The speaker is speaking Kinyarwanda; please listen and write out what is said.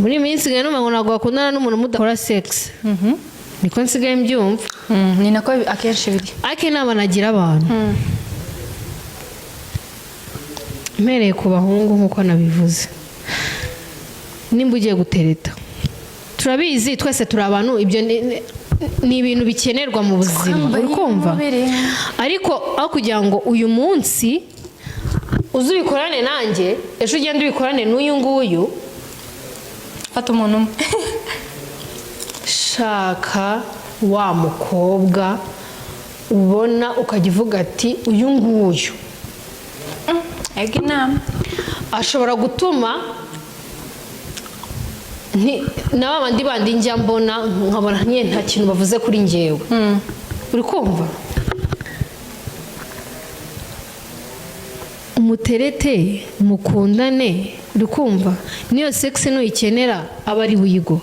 muri minsi gano ngo nagwa kundana n'umuntu mudakora sex niko nsigaye mbyumva ni nako akenshi biri ake nabanagira abantu mpereye ku bahungu nkuko nabivuze nimba ugiye gutereta turabizi twese turi abantu ibyo ni ibintu bikenerwa mu buzima uri kumva ariko aho kugira ngo uyu munsi uzubikorane nanjye ejo ugende ubikorane n'uyu nguyu fata umuntu umwe shaka wa mukobwa ubona ukajya uvuga ati uyu nguyu ega inama ashobora gutuma na babandi bandi njya mbona nkabona nta kintu bavuze kuri njyewe uri kumva umuterete mukundane uri kumva niyo sex nuyikenera aba ari wigo